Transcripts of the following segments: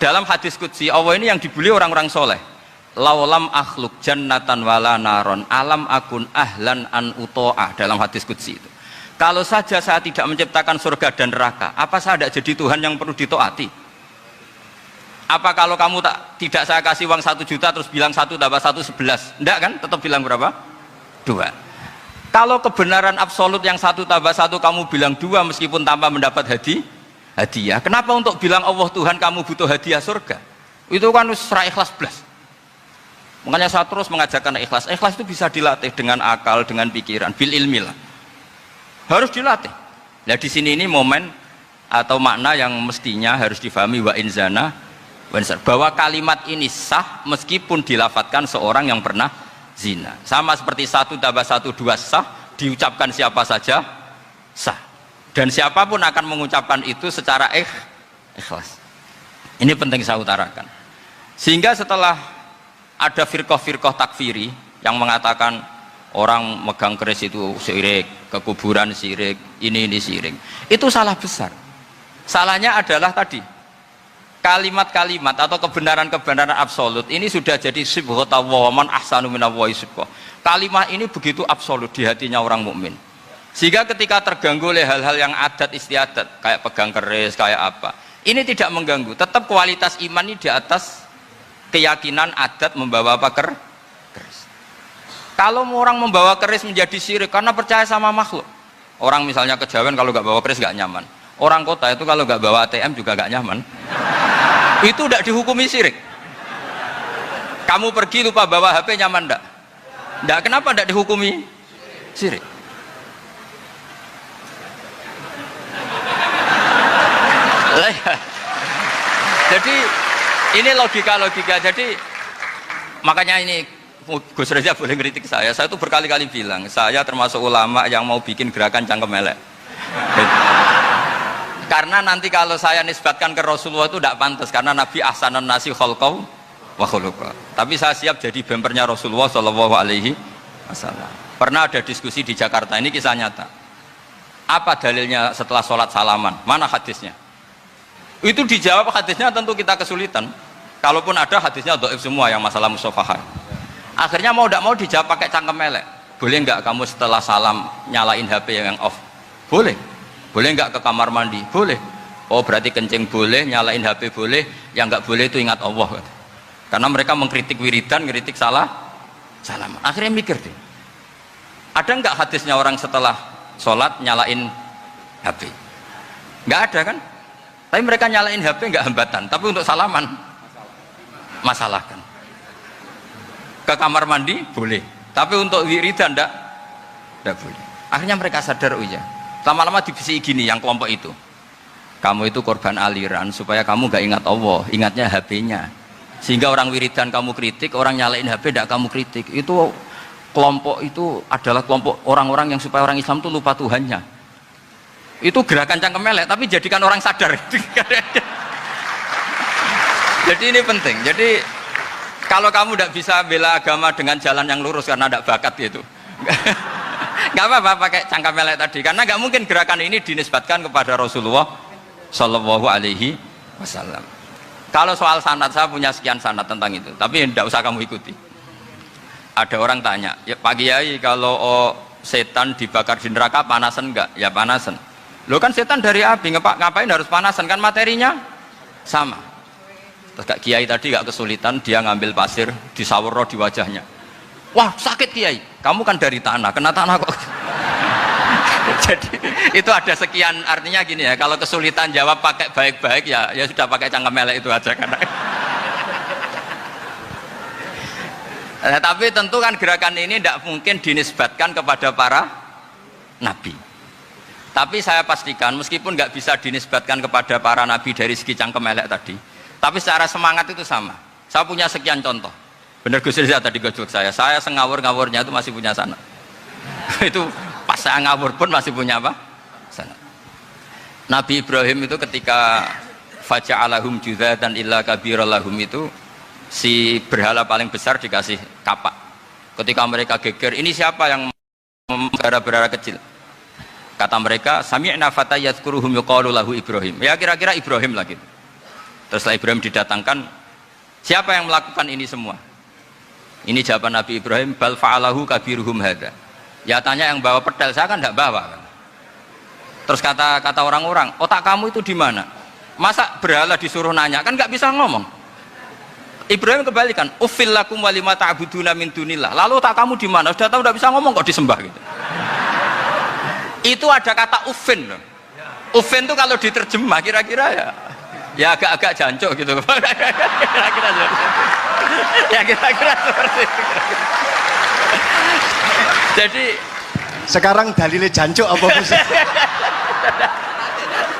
Dalam hadis qudsi Allah ini yang dibuli orang-orang soleh. Laulam akhluk jannatan wala naron alam akun ahlan an uto'ah, dalam hadis qudsi itu. Kalau saja saya tidak menciptakan surga dan neraka, apa saya tidak jadi Tuhan yang perlu ditaati? Apa kalau kamu tidak saya kasih uang 1 juta terus bilang 1 tambah 1 11? Enggak kan? Tetap bilang berapa? 2. Kalau kebenaran absolut yang 1 tambah 1 kamu bilang 2 meskipun tanpa mendapat hadiah. Kenapa untuk bilang Allah Tuhan kamu butuh hadiah surga? Itu kan serah ikhlas belas. Makanya saya terus mengajarkan ikhlas. Ikhlas itu bisa dilatih dengan akal, dengan pikiran, bil ilmi lah. Harus dilatih. Nah di sini ini momen atau makna yang mestinya harus difahami wa inzana bahwa kalimat ini sah meskipun dilafatkan seorang yang pernah zina. Sama seperti 1 tambah 1 2 sah, diucapkan siapa saja sah. Dan siapapun akan mengucapkan itu secara ikhlas. Ini penting saya utarakan. Sehingga setelah ada firqah-firqah takfiri yang mengatakan orang megang keris itu syirik, ke kuburan syirik, ini syirik. Itu salah besar. Salahnya adalah tadi kalimat-kalimat atau kebenaran-kebenaran absolut ini sudah jadi sibghata wa man ahsanu minallahi sibghah. Kalimat ini begitu absolut di hatinya orang mukmin. Sehingga ketika terganggu oleh hal-hal yang adat istiadat kayak pegang keris, kayak apa, ini tidak mengganggu. Tetap kualitas iman ini di atas keyakinan adat membawa apa keris. Kalau orang membawa keris menjadi syirik karena percaya sama makhluk. Orang misalnya kejawen kalau nggak bawa keris nggak nyaman. Orang kota itu kalau nggak bawa ATM juga nggak nyaman. Itu tidak dihukumi syirik. Kamu pergi lupa bawa HP nyaman enggak? Enggak, kenapa tidak dihukumi syirik? Jadi ini logika. Jadi makanya ini Gus Reza boleh ngeritik saya itu berkali-kali bilang saya termasuk ulama yang mau bikin gerakan cangkem elek. Karena nanti kalau saya nisbatkan ke Rasulullah itu tidak pantas, karena Nabi ahsanan nasi khalqau wa khuluqa. Tapi saya siap jadi bempernya Rasulullah Shallallahu Alaihi Wasallam. Pernah ada diskusi di Jakarta, ini kisah nyata. Apa dalilnya setelah sholat salaman? Mana hadisnya? Itu dijawab hadisnya tentu kita kesulitan. Kalaupun ada hadisnya dhaif semua yang masalah musafahah. Akhirnya mau tidak mau dijawab pakai cangkem elek. Boleh nggak kamu setelah salam nyalain HP yang off? Boleh. Boleh nggak ke kamar mandi? Boleh. Oh berarti kencing boleh, nyalain HP boleh, yang nggak boleh itu ingat Allah. Karena mereka mengkritik wiridan, ngeritik salam. Akhirnya mikir deh, ada nggak hadisnya orang setelah sholat nyalain HP? Nggak ada kan? Tapi mereka nyalain HP nggak hambatan, tapi untuk salaman masalah kan? Ke kamar mandi boleh, tapi untuk wiridan nggak boleh. Akhirnya mereka sadar, oh ya. Lama-lama dibisi gini yang kelompok itu, kamu itu korban aliran supaya kamu gak ingat Allah, ingatnya HP-nya. Sehingga orang wiridan kamu kritik, orang nyalain HP tidak kamu kritik. Itu kelompok itu adalah kelompok orang-orang yang supaya orang Islam itu lupa Tuhannya. Itu gerakan cangkem elek, tapi jadikan orang sadar. Jadi ini penting. Jadi kalau kamu tidak bisa bela agama dengan jalan yang lurus karena tidak bakat gitu, nggak apa-apa pakai cangkem elek tadi, karena nggak mungkin gerakan ini dinisbatkan kepada Rasulullah Shallallahu Alaihi Wasallam. Kalau soal sanad, saya punya sekian sanad tentang itu, tapi tidak usah kamu ikuti. Ada orang tanya, ya Pak Kiai, kalau setan dibakar di neraka panasan enggak? Ya panasan. Lo kan setan dari api, ngapain harus panasan? Kan materinya sama. Terus Kak Kiai tadi gak kesulitan, dia ngambil pasir, disawero di wajahnya. Wah sakit Kiai, kamu kan dari tanah, kena tanah kok. Jadi itu ada sekian, artinya gini ya, kalau kesulitan jawab pakai baik-baik ya sudah pakai cangkem elek itu aja karena. Nah, tapi tentu kan gerakan ini tidak mungkin dinisbatkan kepada para nabi. Tapi saya pastikan meskipun nggak bisa dinisbatkan kepada para nabi dari segi cangkem elek tadi, tapi secara semangat itu sama. Saya punya sekian contoh. Benar Gus Riza tadi gojok saya sengawur-ngawurnya itu masih punya sanad. Itu pas saya ngawur pun masih punya apa? Sanad. Nabi Ibrahim itu ketika faja'alahum judatan illa kabirallahum itu si berhala paling besar dikasih kapak. Ketika mereka geger, ini siapa yang berhala kecil? Kata mereka, sami'na fatayat kuruhum yuqalu lahu Ibrahim. Ya kira-kira Ibrahim lagi. Terus setelah Ibrahim didatangkan, siapa yang melakukan ini semua? Ini jawaban Nabi Ibrahim, bal fa'alahu kabiruhum hadza. Ya tanya yang bawa pedal, saya kan tidak bawa. Terus kata orang-orang, otak kamu itu di mana? Masa berhala disuruh nanya, kan nggak bisa ngomong. Ibrahim kembalikan, uffil lakum walima ta'buduna min dunillah. Lalu otak kamu di mana? Sudah tahu nggak bisa ngomong kok disembah gitu. Itu ada kata uffin loh. Uffin itu kalau diterjemah kira-kira ya agak-agak jancuk gitu. Kira-kira ya kira-kira seperti itu. Jadi sekarang dalilnya jancuk apa sih?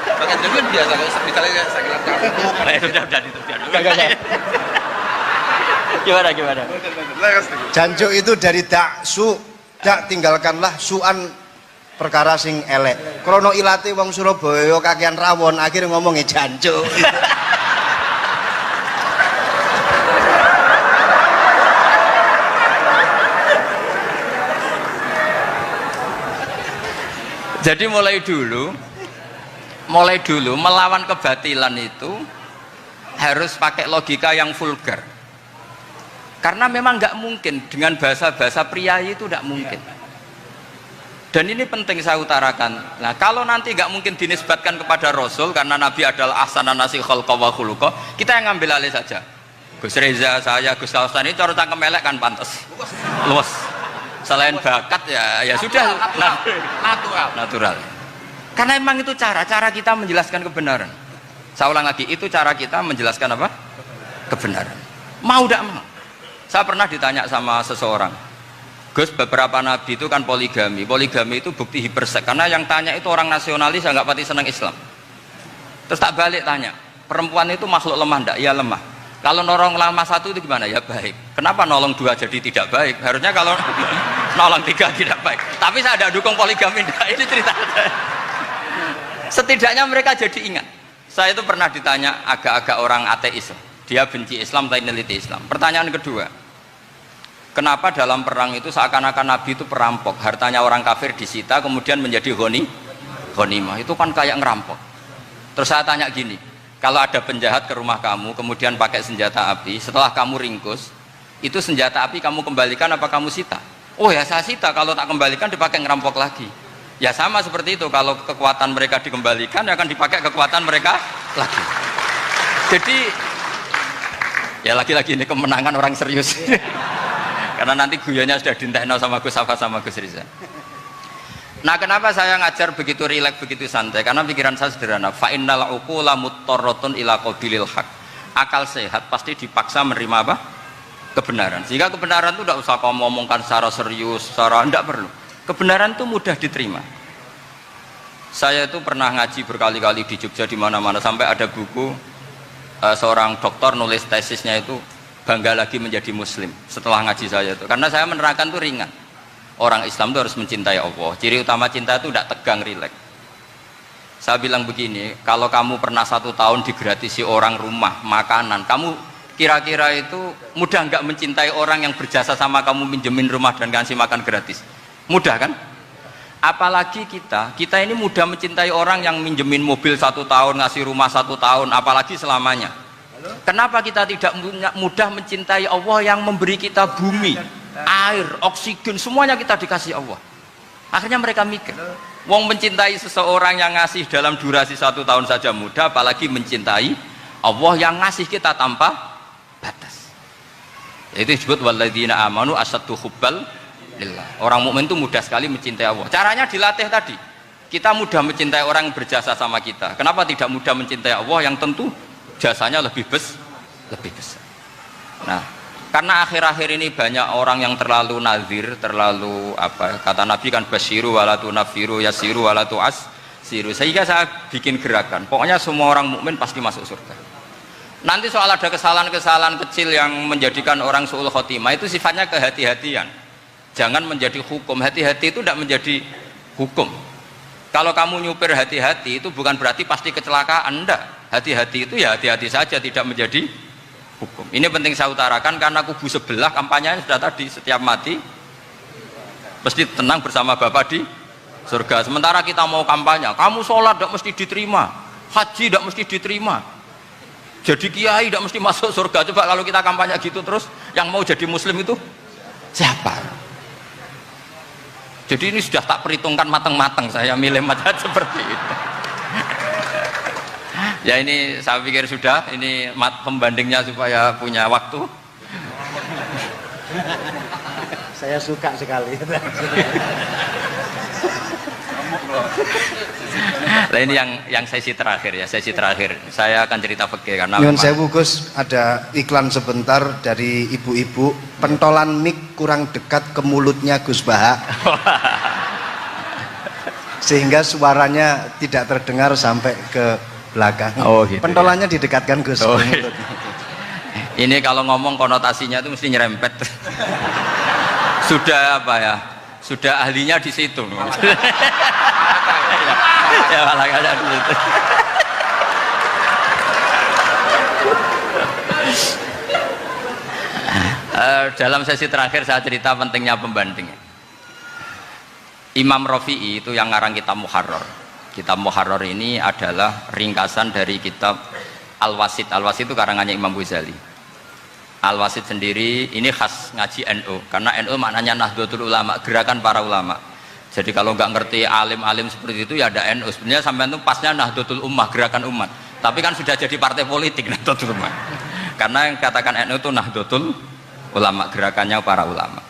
Pakai dengan biasa kalau misalnya saya kira sudah jadi terjadi. Gimana? Jancuk itu dari daksu, dak tinggalkanlah suan perkara sing elek. Krono ilate wong Surabaya kakean rawon akhirnya ngomongnya jancuk. Jadi mulai dulu melawan kebatilan itu harus pakai logika yang vulgar. Karena memang nggak mungkin dengan bahasa-bahasa priayi itu nggak mungkin. Dan ini penting saya utarakan. Nah, kalau nanti nggak mungkin dinisbatkan kepada Rasul karena Nabi adalah ahsanan nasi khalqa wa khuluqa, kita yang ngambil alih saja. Gus Reza, saya, Gus Kawasan ini cara cangkem elek kan pantas. Luas. Selain bakat ya sudah natural. Karena memang itu cara kita menjelaskan kebenaran. Saya ulang lagi, itu cara kita menjelaskan apa? Kebenaran. Mau tidak mau. Saya pernah ditanya sama seseorang, Gus, beberapa nabi itu kan poligami itu bukti hipersek, karena yang tanya itu orang nasionalis yang nggak pati senang Islam. Terus tak balik tanya, perempuan itu makhluk lemah enggak? Ya lemah. Kalau nolong lama satu itu gimana? Ya baik. Kenapa nolong dua jadi tidak baik? Harusnya kalau nolong tiga tidak baik. Tapi saya tidak dukung poligami, enggak. Ini cerita. Setidaknya mereka jadi ingat. Saya itu pernah ditanya agak-agak orang ateis, dia benci Islam tapi neliti Islam. Pertanyaan kedua, kenapa dalam perang itu seakan-akan Nabi itu perampok, hartanya orang kafir disita kemudian menjadi ghanimah, itu kan kayak ngerampok. Terus saya tanya gini, kalau ada penjahat ke rumah kamu kemudian pakai senjata api, setelah kamu ringkus, itu senjata api kamu kembalikan apa kamu sita? Oh ya saya sita, kalau tak kembalikan dipakai ngerampok lagi. Ya sama seperti itu, kalau kekuatan mereka dikembalikan akan dipakai kekuatan mereka lagi. Jadi ya lagi-lagi ini kemenangan orang serius. Karena nanti guyonnya sudah dintekno sama Gus Safa sama Gus Riza. Nah, kenapa saya ngajar begitu rileks, begitu santai? Karena pikiran saya sederhana. Fa innal uqula muttarratun ila qabilil haq. Akal sehat pasti dipaksa menerima apa? Kebenaran. Sehingga kebenaran itu tidak usah kamu ngomongkan secara serius, secara tidak perlu. Kebenaran itu mudah diterima. Saya itu pernah ngaji berkali-kali di Jogja di mana-mana sampai ada buku seorang dokter nulis tesisnya itu bangga lagi menjadi muslim setelah ngaji saya itu. Karena saya menerangkan itu ringan. Orang Islam itu harus mencintai Allah. Ciri utama cinta itu tidak tegang, rileks. Saya bilang begini, kalau kamu pernah 1 tahun digratisi orang rumah, makanan, kamu kira-kira itu mudah nggak mencintai orang yang berjasa sama kamu minjemin rumah dan kasih makan gratis? Mudah kan? Apalagi kita ini mudah mencintai orang yang minjemin mobil 1 tahun, ngasih rumah 1 tahun, apalagi selamanya. Kenapa kita tidak mudah mencintai Allah yang memberi kita bumi, air, oksigen, semuanya kita dikasih Allah? Akhirnya mereka mikir, wong mencintai seseorang yang ngasih dalam durasi 1 tahun saja mudah, apalagi mencintai Allah yang ngasih kita tanpa batas. Itu disebut walladzina amanu asaddu hubbal lillah. Orang mukmin itu mudah sekali mencintai Allah. Caranya dilatih tadi. Kita mudah mencintai orang yang berjasa sama kita. Kenapa tidak mudah mencintai Allah yang tentu jasanya lebih besar. Nah, karena akhir-akhir ini banyak orang yang terlalu nazir, terlalu apa? Kata Nabi kan basyiru walatu nafiru yasiru walatu asiru. Sehingga saya bikin gerakan. Pokoknya semua orang mukmin pasti masuk surga. Nanti soal ada kesalahan-kesalahan kecil yang menjadikan orang su'ul khotimah itu sifatnya kehati-hatian. Jangan menjadi hukum. Hati-hati itu tidak menjadi hukum. Kalau kamu nyupir hati-hati itu bukan berarti pasti kecelakaan, enggak. Hati-hati itu ya hati-hati saja, tidak menjadi hukum. Ini penting saya utarakan karena kubu sebelah kampanyenya sudah tadi, setiap mati mesti tenang bersama Bapak di surga. Sementara kita mau kampanye, kamu sholat tidak mesti diterima, haji tidak mesti diterima. Jadi kiai tidak mesti masuk surga. Coba kalau kita kampanye gitu terus, yang mau jadi muslim itu siapa? Jadi ini sudah tak perhitungkan matang-matang, saya milih macam seperti itu. Ya ini saya pikir sudah, ini pembandingnya supaya punya waktu. Saya suka sekali. Nah ini yang sesi terakhir ya, sesi terakhir. Saya akan cerita fikih karena Nyun sewu Gus, ada iklan sebentar dari ibu-ibu, pentolan mic kurang dekat ke mulutnya Gus Baha. Sehingga suaranya tidak terdengar sampai ke belakang. Oh, gitu, pentolannya ya? Didekatkan Gus. Oh, gitu. Ini kalau ngomong konotasinya itu mesti nyerempet. Sudah apa ya? Sudah ahlinya di situ. Ya malah ada di situ. Dalam sesi terakhir saya cerita pentingnya pembanding. Imam Rafi'i itu yang ngarang kitab Muharrar. Kitab Muharrar ini adalah ringkasan dari kitab Al-Wasit. Al-Wasit itu karangannya Imam Ghazali. Al-Wasit sendiri ini khas ngaji NU, karena NU maknanya Nahdlatul Ulama, gerakan para ulama. Jadi kalau nggak ngerti alim-alim seperti itu ya ada NU. Sebenarnya sampai itu pasnya Nahdlatul Ummah, gerakan umat. Tapi kan sudah jadi partai politik Nahdlatul Ummah. Karena yang katakan NU itu Nahdlatul Ulama, gerakannya para ulama.